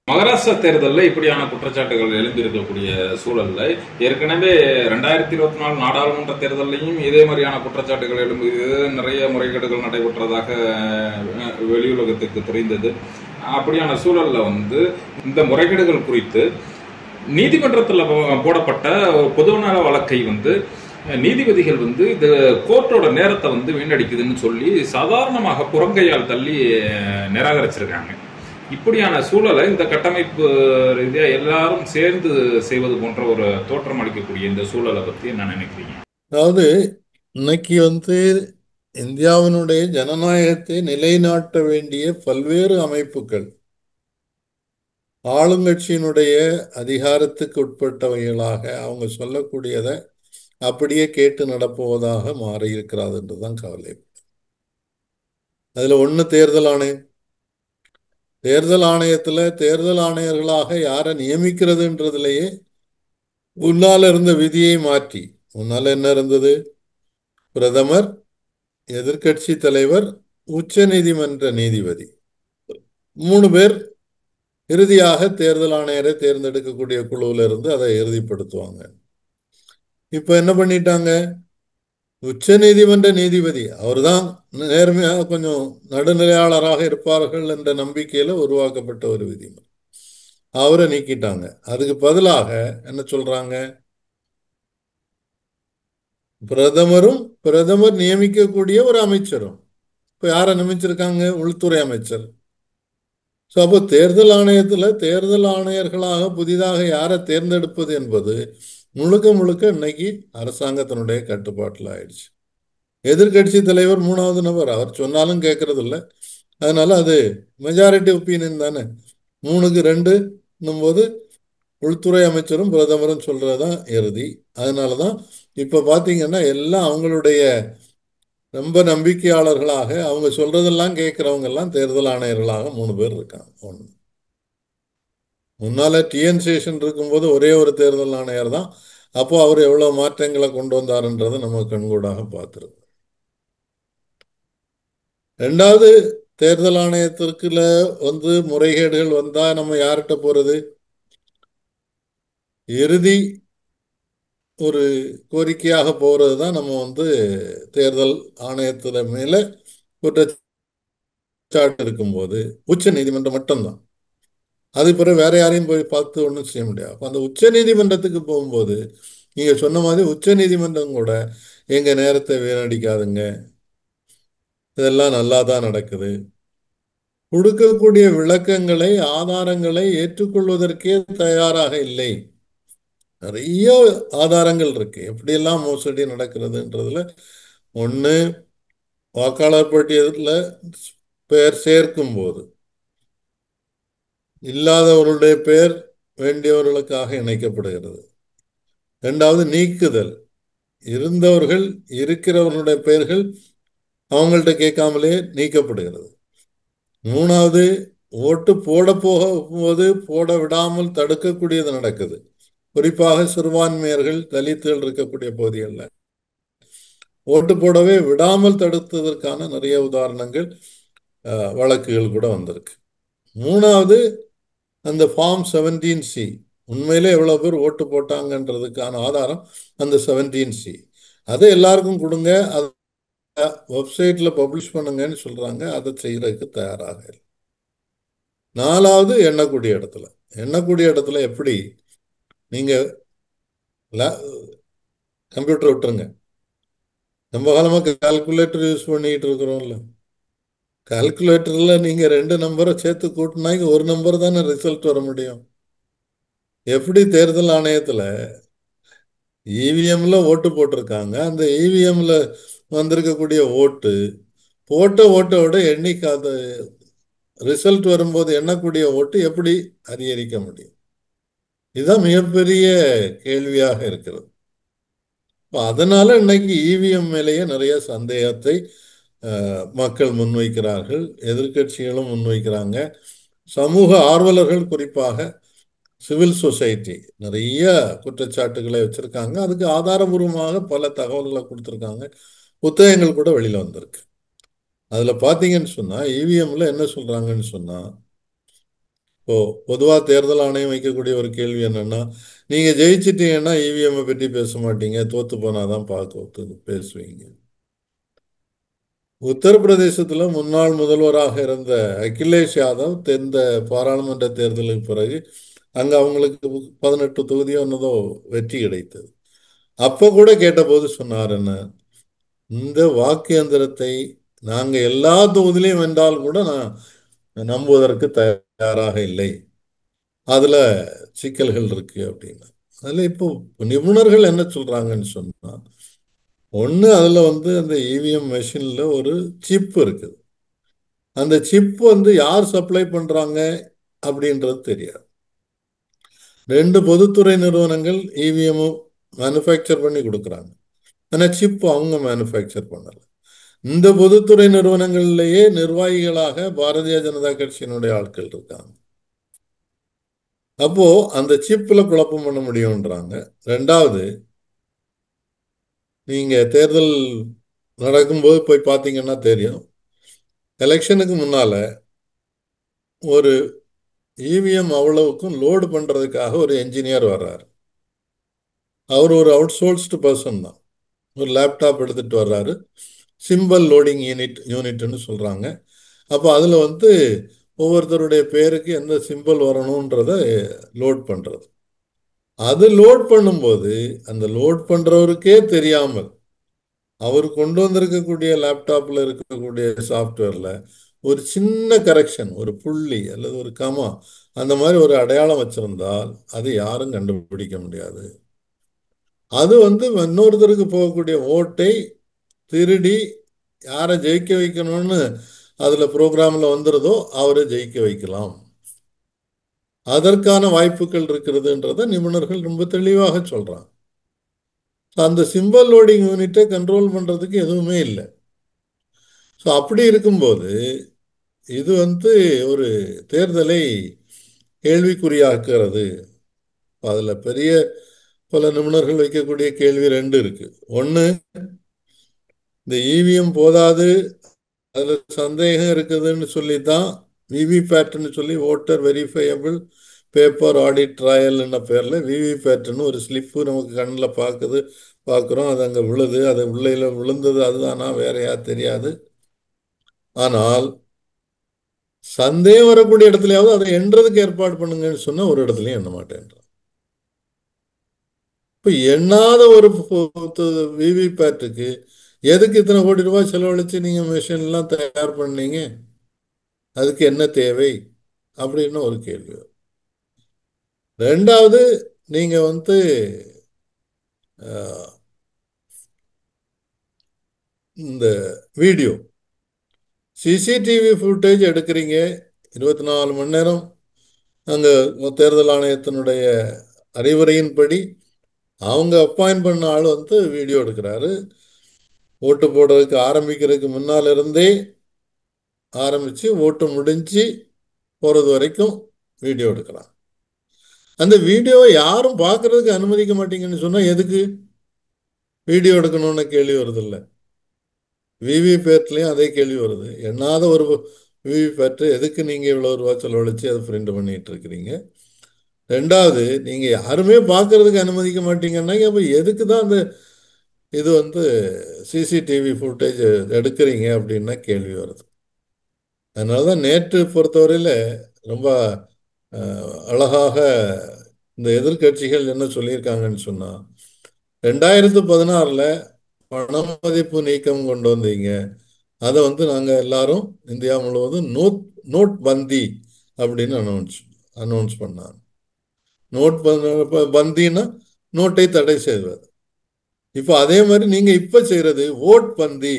மகாராஷ்டிரா தேர்தலில் இப்படியான குற்றச்சாட்டுகள் எழுந்திருக்கக்கூடிய சூழல்ல ஏற்கனவே 2024 நாடாளுமன்ற தேர்தலையும் இதே மாதிரியான குற்றச்சாட்டுகள் எழும்புகிறது. நிறைய முறைகேடுகள் நடைபெற்றதாக வெளியுலகத்துக்கு தெரிந்தது. அப்படியான சூழல்ல இந்த முறைகேடுகள் குறித்து நீதிமன்றத்தில் போடப்பட்ட பொதுநல வழக்கை நீதிபதிகள் இது கோர்ட்டோட நேரத்தை வீணடிக்குதுன்னு சொல்லி சாதாரணமாக புறங்கையால் தள்ளி நிராகரிச்சிருக்காங்க. இப்படியான சூழலை இந்த கட்டமைப்பு ரீதியா எல்லாரும் சேர்ந்து செய்வது போன்ற ஒரு தோற்றம் அளிக்கக்கூடிய இந்த சூழலை பத்தி என்ன நினைக்கிறீங்க? அதாவது இன்னைக்கு இந்தியாவினுடைய ஜனநாயகத்தை நிலைநாட்ட வேண்டிய பல்வேறு அமைப்புகள் ஆளுங்கட்சியினுடைய அதிகாரத்துக்கு உட்பட்டவைகளாக அவங்க சொல்லக்கூடியதை அப்படியே கேட்டு நடப்புவதாக மாறியிருக்கிறது என்றுதான் கவலை. அதுல ஒண்ணு தேர்தல் ஆணையம். தேர்தல் ஆணையத்துல தேர்தல் ஆணையர்களாக யாரை நியமிக்கிறதுன்றதுலயே முன்னால இருந்த விதியை மாற்றி, முன்னால என்ன இருந்தது? பிரதமர், எதிர்கட்சி தலைவர், உச்ச நீதிமன்ற நீதிபதி, 3 பேர் இறுதியாக தேர்தல் ஆணையரை தேர்ந்தெடுக்கக்கூடிய குழுவில் இருந்து அதை இறுதிப்படுத்துவாங்க. இப்ப என்ன பண்ணிட்டாங்க? உச்ச நீதிமன்ற நீதிபதி அவர்தான் நேர்மையாக கொஞ்சம் நடுநிலையாளராக இருப்பார்கள் என்ற நம்பிக்கையில உருவாக்கப்பட்ட ஒரு விதி, அவரை நீக்கிட்டாங்க. அதுக்கு பதிலாக என்ன சொல்றாங்க? பிரதமர் நியமிக்கக்கூடிய ஒரு அமைச்சரும். இப்ப யாரை நியமிச்சிருக்காங்க? உள்துறை அமைச்சர். ஸோ அப்போ தேர்தல் ஆணையத்தில் தேர்தல் ஆணையர்களாக புதிதாக யாரை தேர்ந்தெடுப்பது என்பது முழுக்க முழுக்க இன்னைக்கு அரசாங்கத்தினுடைய கட்டுப்பாட்டில் ஆயிடுச்சு. எதிர்கட்சி தலைவர் 3வது நபர், அவர் சொன்னாலும் கேட்கறது இல்லை. அதனால அது மெஜாரிட்டி ஒப்பீனியன் தானே. 3க்கு 2 போது உள்துறை அமைச்சரும் பிரதமரும் சொல்றதுதான் இறுதி. அதனாலதான் இப்ப பாத்தீங்கன்னா எல்லாம் அவங்களுடைய ரொம்ப நம்பிக்கையாளர்களாக அவங்க சொல்றதெல்லாம் கேட்கிறவங்க எல்லாம் தேர்தல் ஆணையர்களாக 3 பேர் இருக்காங்க. ஒன்று, முன்னால டிஎன் சேஷன் இருக்கும்போது ஒரே ஒரு தேர்தல் ஆணையர் தான். அப்போ அவர் எவ்வளவு மாற்றங்களை கொண்டு வந்தாருன்றதை நம்ம கண்கூடாக பார்த்துருக்கோம். 2வது, தேர்தல் ஆணையத்திற்குல முறைகேடுகள் வந்தா நம்ம யார்கிட்ட போறது? இறுதி ஒரு கோரிக்கையாக போறது தான் நம்ம தேர்தல் ஆணையத்துல மேல குற்றச்சாட்டு இருக்கும்போது உச்ச நீதிமன்றம் மட்டும்தான். அது பிறகு வேற யாரையும் போய் பார்த்து ஒன்றும் செய்ய முடியாது. அந்த உச்ச நீதிமன்றத்துக்கு போகும்போது நீங்க சொன்ன மாதிரி உச்ச நீதிமன்றம் கூட எங்க நேரத்தை வீணடிக்காதுங்க, இதெல்லாம் நல்லா தான் நடக்குது, கொடுக்கக்கூடிய விளக்கங்களை ஆதாரங்களை ஏற்றுக்கொள்வதற்கே தயாராக இல்லை. நிறைய ஆதாரங்கள் இருக்கு எப்படியெல்லாம் மோசடி நடக்கிறதுன்றதுல. ஒன்று, வாக்காளர் பட்டியலில் பெயர் சேர்க்கும் போது இல்லாதவர்களுடைய பெயர் வேண்டியவர்களுக்காக இணைக்கப்படுகிறது. 2வது, நீக்குதல், இருந்தவர்கள் இருக்கிறவர்களுடைய பெயர்கள் அவங்கள்ட்ட கேட்காமலே நீக்கப்படுகிறது. 3வது, ஓட்டு போகும்போது போட விடாமல் தடுக்கக்கூடியது நடக்குது. குறிப்பாக சிறுபான்மையர்கள், தலித்துகள் இருக்கக்கூடிய பகுதிகளில் ஓட்டு போடவே விடாமல் தடுத்ததற்கான நிறைய உதாரணங்கள், வழக்குகள் கூட வந்திருக்கு. 3வது, அந்த ஃபார்ம் 17C உண்மையிலே எவ்வளவு பேர் ஓட்டு போட்டாங்கன்றதுக்கான ஆதாரம் அந்த 17C. அதை எல்லாருக்கும் கொடுங்க, அதை வெப்சைட்ல பப்ளிஷ் பண்ணுங்கன்னு சொல்றாங்க. அதை செய்யறதுக்கு தயாராக இல்லை. 4வது, எண்ணக்கூடிய இடத்துல எப்படி நீங்க கம்ப்யூட்டர் விட்டுருங்க, ரொம்ப காலமாக கால்குலேட்டர் யூஸ் பண்ணிட்டு இருக்கிறோம்ல, கால்குலேட்டர்ல நீங்க 2 நம்பரை சேர்த்து கூட்டினா ஒரு நம்பர் தானே ரிசல்ட் வர முடியும். எப்படி தேர்தல் ஆணையத்துல இவிஎம்ல ஓட்டு போட்டிருக்காங்க, அந்த இவிஎம்ல வந்திருக்கக்கூடிய போட்ட ஓட்டோட எண்ணிக்கை, அது ரிசல்ட் வரும்போது எண்ணக்கூடிய ஓட்டு எப்படி அதிகரிக்க முடியும்? இதுதான் மிகப்பெரிய கேள்வியாக இருக்கிறது. அதனால இன்னைக்கு இவிஎம் மேலேயே நிறைய சந்தேகத்தை மக்கள் முன்வைக்கிறார்கள், எதிர்க்கட்சிகளும் முன்வைக்கிறாங்க, சமூக ஆர்வலர்கள் குறிப்பாக சிவில் சொசைட்டி நிறைய குற்றச்சாட்டுகளை வச்சிருக்காங்க. அதுக்கு ஆதாரபூர்வமாக பல தகவல்களை கொடுத்துருக்காங்க. புத்தகங்கள் கூட வெளியில வந்திருக்கு. அதுல பாத்தீங்கன்னு சொன்னா இவிஎம்ல என்ன சொல்றாங்கன்னு சொன்னா, இப்போ பொதுவா தேர்தல் ஆணையம் வைக்கக்கூடிய ஒரு கேள்வி என்னன்னா, நீங்க ஜெயிச்சிட்டீங்கன்னா இவிஎம் பற்றி பேச மாட்டீங்க, தோத்து போனாதான் பார்க்க பேசுவீங்க. உத்தரப்பிரதேசத்துல முன்னாள் முதல்வராக இருந்த அகிலேஷ் யாதவ் இந்த பாராளுமன்ற தேர்தலுக்கு பிறகு அங்க அவங்களுக்கு 18 தொகுதியோ என்னதோ வெற்றி கிடைத்தது. அப்ப கூட கேட்டபோது சொன்னார் என்ன, இந்த வாக்கு எந்திரத்தை நாங்க எல்லா தொகுதியிலையும் வென்றால் கூட நான் நம்புவதற்கு தயாராக இல்லை, அதுல சிக்கல்கள் இருக்கு அப்படின்னு. அதுல இப்போ நிபுணர்கள் என்ன சொல்றாங்கன்னு சொன்னா, ஒண்ணு அதுல அந்த இவிஎம் மெஷின்ல ஒரு சிப் இருக்குது. அந்த சிப் யார் சப்ளை பண்றாங்க அப்படின்றது தெரியாது. 2 பொதுத்துறை நிறுவனங்கள் இவிஎம் மேனுஃபேக்சர் பண்ணி கொடுக்குறாங்க. ஆனா சிப் அவங்க மேனுஃபேக்சர் பண்ணல. இந்த பொதுத்துறை நிறுவனங்களிலேயே நிர்வாகிகளாக பாரதிய ஜனதா கட்சியினுடைய ஆட்கள் இருக்காங்க. அப்போ அந்த சிப்ல குழப்பம் பண்ண முடியும்ன்றாங்க. ரெண்டாவது, நீங்க தேர்தல் நடக்கும்போது போய் பார்த்தீங்கன்னா தெரியும், எலெக்ஷனுக்கு முன்னால ஒரு இவிஎம் அவ்வளவுக்கும் லோடு பண்றதுக்காக ஒரு என்ஜினியர் வர்றாரு. அவர் ஒரு அவுட்சோர்ஸ்டு பர்சன் தான். ஒரு லேப்டாப் எடுத்துட்டு வர்றாரு. சிம்பிள் லோடிங் யூனிட்னு சொல்றாங்க. அப்போ அதுல ஒவ்வொருத்தருடைய பேருக்கு எந்த சிம்பிள் வரணுன்றத லோட் பண்றது. அது லோட் பண்ணும்போது அந்த லோட் பண்றவருக்கே தெரியாமல் அவர் கொண்டு வந்திருக்கக்கூடிய லேப்டாப்ல இருக்கக்கூடிய சாஃப்ட்வேர்ல ஒரு சின்ன கரெக்ஷன், ஒரு புள்ளி அல்லது ஒரு கமா, அந்த மாதிரி ஒரு அடையாளம் வச்சிருந்தால் அது யாரும் கண்டுபிடிக்க முடியாது. அது இன்னொருத்தருக்கு போகக்கூடிய ஓட்டை திருடி யாரை ஜெயிக்க வைக்கணும்னு அதுல ப்ரோக்ராம்ல வந்துருதோ அவரை ஜெயிக்க வைக்கலாம். அதற்கான வாய்ப்புகள் இருக்கிறதுன்றத நிபுணர்கள் ரொம்ப தெளிவாக சொல்றாங்க. அந்த சிம்பிள் லோடிங் யூனிட்டை கண்ட்ரோல் பண்றதுக்கு எதுவுமே இல்லை. ஸோ அப்படி இருக்கும்போது இது ஒரு தேர்தலை கேள்விக்குறியாக்குறது. அதுல பெரிய பல நிபுணர்கள் வைக்கக்கூடிய கேள்வி 2 இருக்கு. ஒன்று, இந்த இவிஎம் போதாது, அதுல சந்தேகம் இருக்குதுன்னு சொல்லித்தான் விவிபேட்னு சொல்லி voter verifiable paper audit trail என்ன பேர்ல விவிபேட்னு ஒரு ஸ்லிப்பு நமக்கு கண்ணில் பார்க்குறோம். அது அங்கே விழுது, அது உள்ளையில விழுந்தது அதுதானா வேறையா தெரியாது. ஆனால் சந்தேகம் வரக்கூடிய இடத்துலயாவது அதை எண்றதுக்கு ஏற்பாடு பண்ணுங்கன்னு சொன்னா ஒரு இடத்துலயும் எண்ண மாட்டேன்றான். இப்ப எண்ணாத ஒரு விவிபேட்டுக்கு எதுக்கு இத்தனை கோடி ரூபாய் செலவழிச்சு நீங்க மிஷின் எல்லாம் தயார் பண்ணீங்க, அதுக்கு என்ன தேவை அப்படின்னு ஒரு கேள்வி. ரெண்டாவது, நீங்க அஹ், இந்த வீடியோ சிசிடிவி ஃபுட்டேஜ் எடுக்கிறீங்க, 24 மணி நேரம் அங்க தேர்தல் ஆணையத்தினுடைய அறிவுரையின்படி அவங்க அப்பாயிண்ட் பண்ண ஆள் வீடியோ எடுக்கிறாரு. ஓட்டு போடுறதுக்கு ஆரம்பிக்கிறதுக்கு முன்னால இருந்தே ஆரம்பிச்சு ஓட்டு முடிஞ்சு போறது வரைக்கும் வீடியோ எடுக்கிறான். அந்த வீடியோவை யாரும் பார்க்கறதுக்கு அனுமதிக்க மாட்டீங்கன்னு சொன்னா எதுக்கு வீடியோ எடுக்கணும்னு கேள்வி வருது இல்லை. விவிபேட்லயும் அதே கேள்வி வருது. எண்ணாத ஒரு விவிபேட் எதுக்கு நீங்க இவ்வளவு ரூபா செலவழிச்சு அதை பிரிண்ட் பண்ணிட்டு இருக்கிறீங்க. ரெண்டாவது, நீங்க யாருமே பார்க்கறதுக்கு அனுமதிக்க மாட்டீங்கன்னா அப்ப எதுக்கு தான் அந்த இது சிசிடிவி ஃபுட்டேஜ் எடுக்கிறீங்க அப்படின்னா கேள்வி வருது. அதனாலதான் நேற்று பொறுத்தவரையில ரொம்ப அழகாக இந்த எதிர்க்கட்சிகள் என்ன சொல்லியிருக்காங்கன்னு சொன்னா, 2016 பண மதிப்பு நீக்கம் கொண்டு வந்தீங்க, அதை நாங்க எல்லாரும் இந்தியா முழுவதும் நோட் பந்தி அப்படின்னு அனௌன்ஸ் பண்ணாங்க. நோட் பந்தின்னா நோட்டை தடை செய்வது. இப்போ அதே மாதிரி நீங்க இப்ப செய்யறது ஓட் பந்தி,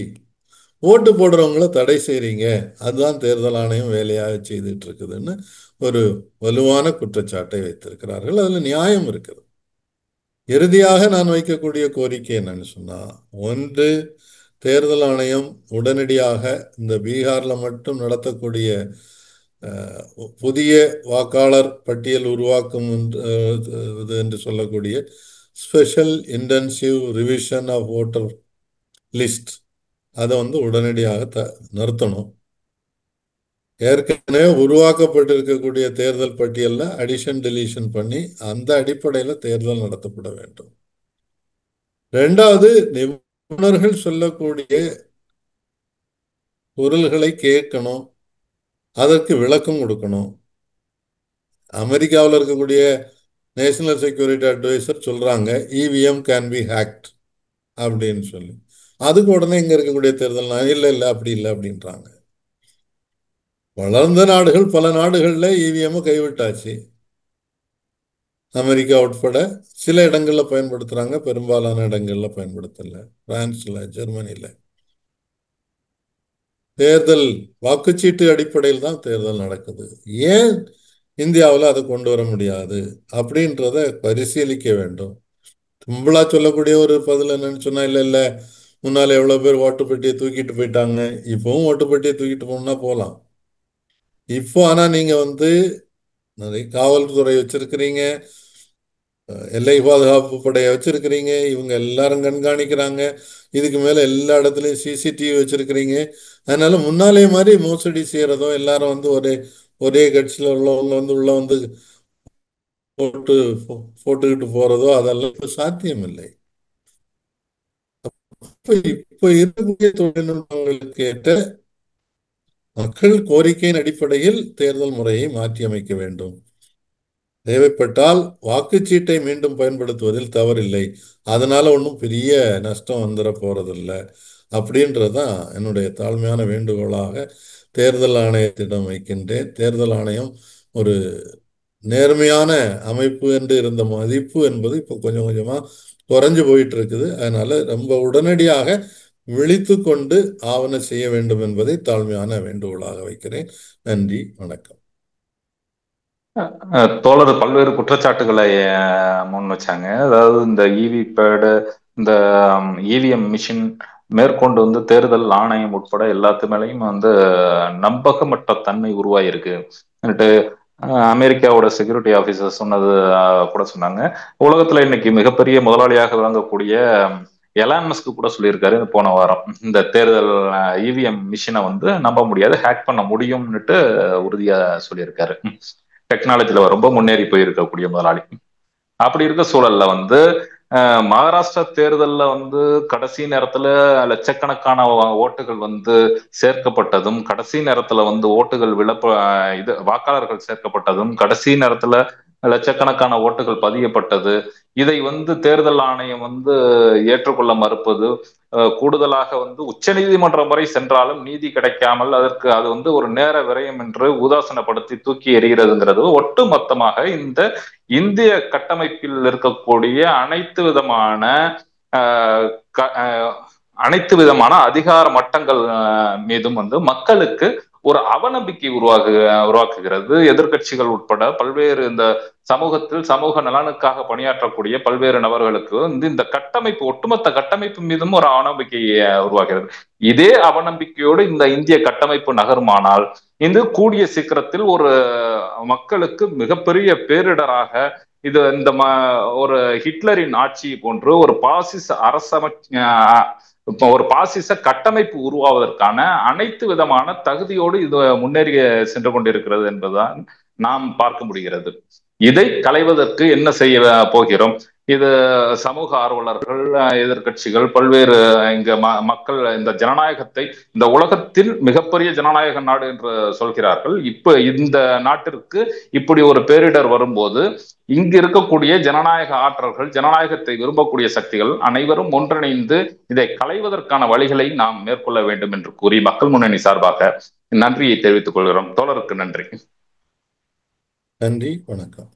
ஓட்டு போடுறவங்கள தடை செய்றீங்க, அதுதான் தேர்தல் ஆணையம் வேலையாக செய்துட்டு இருக்குதுன்னு ஒரு வலுவான குற்றச்சாட்டை வைத்திருக்கிறார்கள். அதுல நியாயம் இருக்கிறது. இறுதியாக நான் வைக்கக்கூடிய கோரிக்கை என்னன்னு சொன்னா, ஒன்று, தேர்தல் ஆணையம் உடனடியாக இந்த பீகார்ல மட்டும் நடத்தக்கூடிய புதிய வாக்காளர் பட்டியல் உருவாக்கும் இது என்று சொல்லக்கூடிய special intensive revision of voter list அதை உடனடியாக நிறுத்தணும். ஏற்கனவே உருவாக்கப்பட்டிருக்கக்கூடிய தேர்தல் பட்டியலில் அடிஷன் டெலிஷன் பண்ணி அந்த அடிப்படையில் தேர்தல் நடத்தப்பட வேண்டும். ரெண்டாவது, நிபுணர்கள் சொல்லக்கூடிய குரல்களை கேட்கணும், அதற்கு விளக்கம் கொடுக்கணும். அமெரிக்காவில் இருக்கக்கூடிய நேஷனல் செக்யூரிட்டி அட்வைசர் சொல்றாங்க இவிஎம் கேன் பி ஹேக்ட் அப்படின்னு சொல்லி. அதுக்கு உடனே இங்க இருக்கக்கூடிய தேர்தல் இல்லை அப்படி இல்லை அப்படின்றாங்க. வளர்ந்த நாடுகள் பல நாடுகள்ல இவிஎம் கைவிட்டாச்சு. அமெரிக்கா உட்பட சில இடங்கள்ல பயன்படுத்துறாங்க, பெரும்பாலான இடங்கள்ல பயன்படுத்தல. பிரான்ஸ்ல, ஜெர்மனில தேர்தல் வாக்குச்சீட்டு அடிப்படையில் தான் தேர்தல் நடக்குது. ஏன் இந்தியாவில் அதை கொண்டு வர முடியாது அப்படின்றத பரிசீலிக்க வேண்டும். சிம்பிளா சொல்லக்கூடிய ஒரு பதில் என்னன்னு சொன்னா, இல்ல முன்னால எவ்வளவு பேர் ஓட்டுப்பெட்டியை தூக்கிட்டு போயிட்டாங்க, இப்பவும் ஓட்டுப்பெட்டியை தூக்கிட்டு போகணும்னா போகலாம். இப்போ ஆனா நீங்க நிறைய காவல்துறை வச்சிருக்கிறீங்க, எல்லை பாதுகாப்பு படையை வச்சிருக்கிறீங்க, இவங்க எல்லாரும் கண்காணிக்கிறாங்க, இதுக்கு மேல எல்லா இடத்துலயும் சிசிடிவி வச்சிருக்கிறீங்க. அதனால முன்னாலே மாதிரி மோசடி செய்யறதோ, எல்லாரும் ஒரே கட்சியில உள்ளவங்க உள்ள போட்டுக்கிட்டு போறதோ அதெல்லாம் சாத்தியம் இல்லை. இப்ப இருக்கக்கூடிய தொழில்நுட்பங்களுக்கு ஏற்ற மக்கள் கோரிக்கையின் அடிப்படையில் தேர்தல் முறையை மாற்றி அமைக்க வேண்டும். தேவைப்பட்டால் வாக்குச்சீட்டை மீண்டும் பயன்படுத்துவதில் தவறில்லை, அதனால ஒன்றும் பெரிய நஷ்டம் வந்துட போறதில்லை அப்படின்றதான் என்னுடைய தாழ்மையான வேண்டுகோளாக தேர்தல் ஆணையத்திடம் வைக்கின்றேன். தேர்தல் ஆணையம் ஒரு நேர்மையான அமைப்பு என்று இருந்த மதிப்பு என்பது இப்போ கொஞ்சம் கொஞ்சமா குறைஞ்சு போயிட்டு இருக்குது. அதனால ரொம்ப உடனடியாக விழித்து கொண்டு ஆவணம் செய்ய வேண்டும் என்பதை தாழ்மையான வேண்டுகோளாக வைக்கிறேன். நன்றி, வணக்கம். தோழர் பல்வேறு குற்றச்சாட்டுகளை முன் வச்சாங்க. அதாவது இந்த இவி பேடு, இந்த இவிஎம் மிஷின் மேற்கொண்டு தேர்தல் ஆணையம் உட்பட எல்லாத்து மேலையும் நம்பகமற்ற தன்மை உருவாயிருக்கு. அமெரிக்காவோட செக்யூரிட்டி ஆபீசர் சொன்னது கூட சொன்னாங்க. உலகத்துல இன்னைக்கு மிகப்பெரிய முதலாளியாக விளங்கக்கூடிய எலான் மஸ்க் கூட சொல்லியிருக்காரு போன வாரம், இந்த தேர்தல் இவிஎம் மிஷினை நம்ப முடியாது, ஹேக் பண்ண முடியும்னுட்டு உறுதியா சொல்லியிருக்காரு. டெக்னாலஜில ரொம்ப முன்னேறி போயிருக்கக்கூடிய முதலாளி. அப்படி இருக்க சூழல்ல மகாராஷ்டிரா தேர்தல்ல கடைசி நேரத்துல லட்சக்கணக்கான ஓட்டுகள் சேர்க்கப்பட்டதும், கடைசி நேரத்துல ஓட்டுகள் வாக்காளர்கள் சேர்க்கப்பட்டதும், கடைசி நேரத்துல லட்சக்கணக்கான ஓட்டுகள் பதியப்பட்டது. இதை தேர்தல் ஆணையம் ஏற்றுக்கொள்ள மறுப்பது, கூடுதலாக உச்ச நீதிமன்றம் வரை சென்றாலும் நீதி கிடைக்காமல் அதற்கு அது ஒரு நேர விரயம் என்று உதாசனப்படுத்தி தூக்கி எறிகிறதுங்கிறது ஒட்டுமொத்தமாக இந்த இந்திய கட்டமைப்பில் இருக்கக்கூடிய அனைத்து விதமான அதிகார மட்டங்கள் மீதும் மக்களுக்கு ஒரு அவநம்பிக்கை உருவாக்குகிறது. எதிர்கட்சிகள் உட்பட பல்வேறு இந்த சமூகத்தில் சமூக நலனுக்காக பணியாற்றக்கூடிய பல்வேறு நபர்களுக்கு இந்த கட்டமைப்பு, ஒட்டுமொத்த கட்டமைப்பு மீதும் ஒரு அவநம்பிக்கையை உருவாகிறது. இதே அவநம்பிக்கையோடு இந்த இந்திய கட்டமைப்பு நகருமானால் கூடிய சீக்கிரத்தில் ஒரு மக்களுக்கு மிகப்பெரிய பேரிடராக இது ஒரு ஹிட்லரின் ஆட்சி போன்று ஒரு ஒரு பாசிச கட்டமைப்பு உருவாவதற்கான அனைத்து விதமான தகுதியோடு இது முன்னேறி சென்று கொண்டிருக்கிறது என்பதுதான் நாம் பார்க்க முடிகிறது. இதை களைவதற்கு என்ன செய்ய போகிறோம்? இது சமூக ஆர்வலர்கள், எதிர்கட்சிகள், பல்வேறு இங்க மக்கள் இந்த ஜனநாயகத்தை, இந்த உலகத்தில் மிகப்பெரிய ஜனநாயக நாடு என்று சொல்கிறார்கள். இப்ப இந்த நாட்டிற்கு இப்படி ஒரு பேரிடர் வரும்போது இங்கு இருக்கக்கூடிய ஜனநாயக ஆற்றல்கள், ஜனநாயகத்தை விரும்பக்கூடிய சக்திகள் அனைவரும் ஒன்றிணைந்து இதை களைவதற்கான வழிகளை நாம் மேற்கொள்ள வேண்டும் என்று கூறி மக்கள் முன்னணி சார்பாக நன்றியை தெரிவித்துக் கொள்கிறோம். தோழருக்கு நன்றி. நன்றி, வணக்கம்.